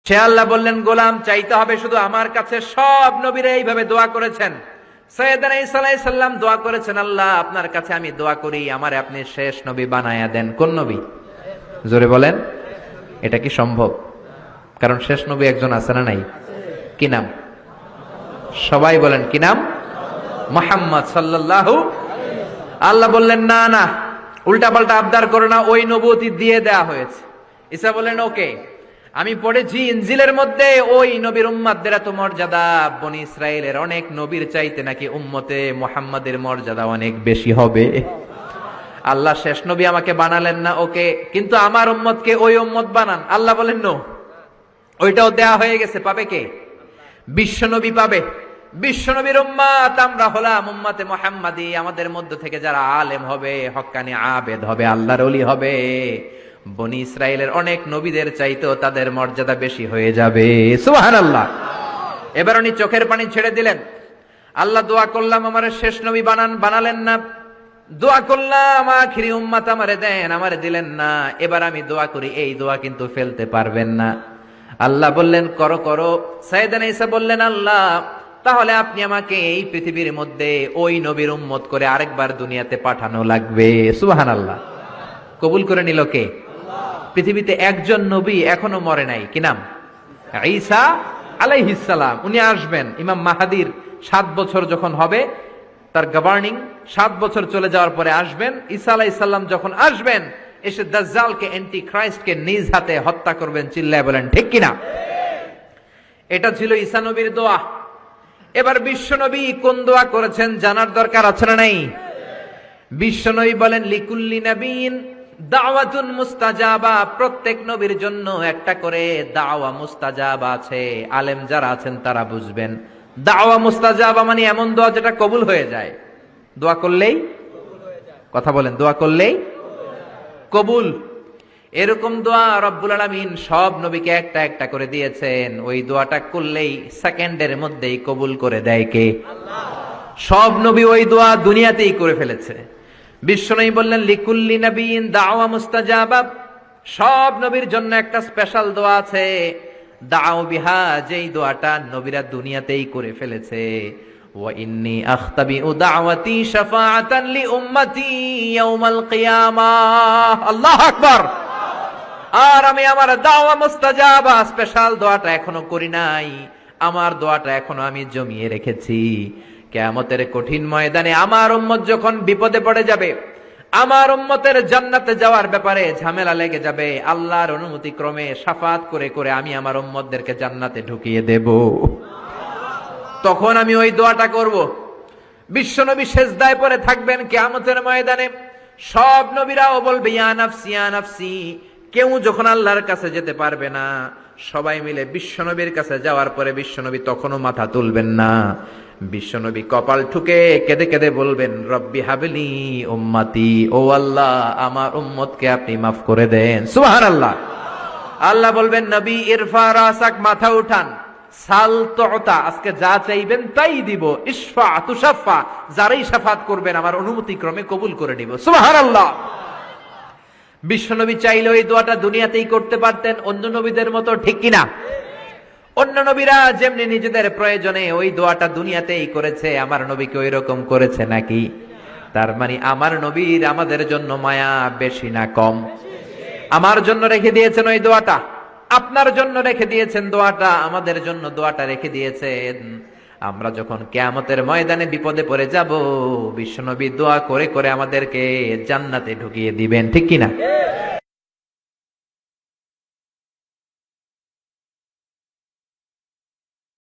সে আল্লাহ বললেন, গোলাম চাইতে হবে শুধু আমার কাছে। সব নবীরা এইভাবে দোয়া করেছেন। সাইয়েদনা ঈসা আলাইহিস সালাম দোয়া করেছেন, আল্লাহ আপনার কাছে আমি দোয়া করি আমারে আপনি শেষ নবী বানায়া দেন। কোন নবী? জোরে বলেন। এটা কি সম্ভব? কারণ শেষ নবী একজন আছে না নাই? কি নাম? সবাই বলেন কি নাম? মুহাম্মদ সাল্লাল্লাহু। আল্লাহ বললেন, না না, উল্টা পাল্টা আবদার করো না, ওই নবুয়তি দিয়ে দেয়া হয়েছে। ঈসা বললেন, ওকে, আমি পড়েছি ইনজিলের মধ্যে ওই নবীর উম্মতদের এত মর্যাদা, বনি ইসরাইলের অনেক নবীর চাইতে নাকি উম্মতে মুহাম্মাদের মর্যাদা অনেক বেশি হবে। আল্লাহ শেষ নবী আমাকে বানালেন না, ওকে, কিন্তু আমার উম্মতকে ওই উম্মত বানান। আল্লাহ বলেন নো, ওইটাও দেয়া হয়ে গেছে। পাবে কে? বিশ্ব নবী পাবে। বিশ্ব নবীর উম্মত আমরা হলাম উম্মতে মুহাম্মাদি। আমাদের মধ্য থেকে যারা আলেম হবে, হক্কানি আবেদ হবে, আল্লাহর ওলি হবে, বনি ইসরাইলের অনেক নবীদের চাইতেও তাদের মর্যাদা বেশি হয়ে যাবে। সুবহানাল্লাহ। এবার উনি চোখের পানি ছেড়ে দিলেন। আল্লাহ দোয়া করলাম আমারে শেষ নবী বানান, বানালেন না। দোয়া করলাম আখিরি উম্মত আমারে দেন, আমারে দিলেন না। এবার আমি দোয়া করি, এই দোয়া কিন্তু ফেলতে পারবেন না। আল্লাহ বললেন, করো করো। সাইয়েদনা ঈসা বললেন, আল্লাহ তাহলে আপনি আমাকে এই পৃথিবীর মধ্যে ওই নবীর উম্মত করে আরেকবার দুনিয়াতে পাঠানো লাগবে। সুবহানাল্লাহ। কবুল করে নিল কে? পৃথিবীতে একজন নবী এখনো মরে নাই। কি নাম? ঈসা আলাইহিস সালাম। উনি আসবেন। ইমাম মাহাদির 7 বছর যখন হবে, তার গভর্নিং 7 বছর চলে যাওয়ার পরে আসবেন। ঈসা আলাইহিস সালাম যখন আসবেন, এসে দাজ্জালকে, অ্যান্টি খ্রাইস্টকে নিজ হাতে হত্যা করবেন। চিল্লায় বলেন ঠিক কিনা? এটা ছিল ঈসা নবীর দোয়া। এবার বিশ্ব নবী কোন দোয়া করেছেন জানার দরকার আছে না নাই? বিশ্ব নবী বলেন, লিকুল্লি নবীন দাওয়াতুন মুস্তাজাবা। প্রত্যেক নবীর জন্য একটা করে দাওয়া মুস্তাজাবা আছে। আলেম যারা আছেন তারা বুঝবেন, দাওয়া মুস্তাজাবা মানে এমন দোয়া যেটা কবুল হয়ে যায়। দোয়া করলেই, কথা বলেন, দোয়া করলেই কবুল। এরকম দোয়া রব্বুল আলামিন সব নবীকে একটা একটা করে দিয়েছেন। ওই দোয়াটা করলেই সেকেন্ডের মধ্যেই কবুল করে দেয় কে? আল্লাহ। সব নবী ওই দোয়া দুনিয়াতেই করে ফেলেছে। বিশ্বনবী বললেন, লিকুল্লি নবীন দাওয়া মুস্তাজাবা। সব নবীর জন্য একটা স্পেশাল দোয়া আছে, দাও বিহা, যেই দোয়াটা নবীরা দুনিয়াতেই করে ফেলেছে। ওয়া ইন্নী আখতাবিউ দাওয়াতি শাফাআতান লি উম্মতি ইয়াউমাল কিয়ামাহ। আল্লাহু আকবার। আর আমি আমার দাওয়া মুস্তাজাবা স্পেশাল দোয়াটা এখনো করি নাই। আমার দোয়াটা এখনো আমি জমিয়ে রেখেছি। কিয়ামতের কঠিন ময়দানে আমার উম্মত যখন বিপদে পড়ে যাবে, আমার উম্মতের জান্নাতে যাওয়ার ব্যাপারে ঝামেলা লেগে যাবে, আল্লাহর অনুমতি ক্রমে শাফাত করে করে আমি আমার উম্মতদেরকে জান্নাতে ঢুকিয়ে দেব। তখন আমি ওই দোয়াটা করব। বিশ্বনবী সেজদায় পড়ে থাকবেন কিয়ামতের ময়দানে। সব নবীরাও বলবে, ইয়া নাফসি ইয়া নাফসি। কেউ যখন আল্লাহর কাছে যেতে পারবে না, সবাই মিলে বিশ্বনবীর কাছে যাওয়ার পরে বিশ্বনবী তখনও মাথা তুলবেন না। বিশ্বনবী কপাল ঠুকে কেঁদে কেঁদে বলবেন, রব্বি হাবলি উম্মতি। ও আল্লাহ, আমার উম্মতকে আপনি মাফ করে দেন। সুবহানাল্লাহ। আল্লাহ বলবেন, নবী ইরফা রাসাক, মাথা উঠান। সাল তুতা, আজকে যা চাইবেন তাই দিব। ইশফা তুশাফা, যারাই শাফাত করবেন আমার অনুমতি ক্রমে কবুল করে নিব। সুবহানাল্লাহ। বিশ্বনবী চাইলে ওই দোয়াটা দুনিয়াতেই করতে পারতেন, অন্য নবীদের মতো, ঠিক কিনা? অন্য নবীরা যেমনি নিজেদের প্রয়োজনে ওই দোয়াটা দুনিয়াতেই করেছে, আমার নবীকে ওই রকম করেছে নাকি? তার মানে আমার নবীর আমাদের জন্য মায়া বেশি না কম? আমার জন্য রেখে দিয়েছেন ওই দোয়াটা, আপনার জন্য রেখে দিয়েছেন দোয়াটা, আমাদের জন্য দোয়াটা রেখে দিয়েছেন। আমরা যখন কিয়ামতের ময়দানে বিপদে পড়ে যাব, বিশ্বনবী দোয়া করে করে আমাদেরকে জান্নাতে ঢুকিয়ে দিবেন, ঠিক কিনা?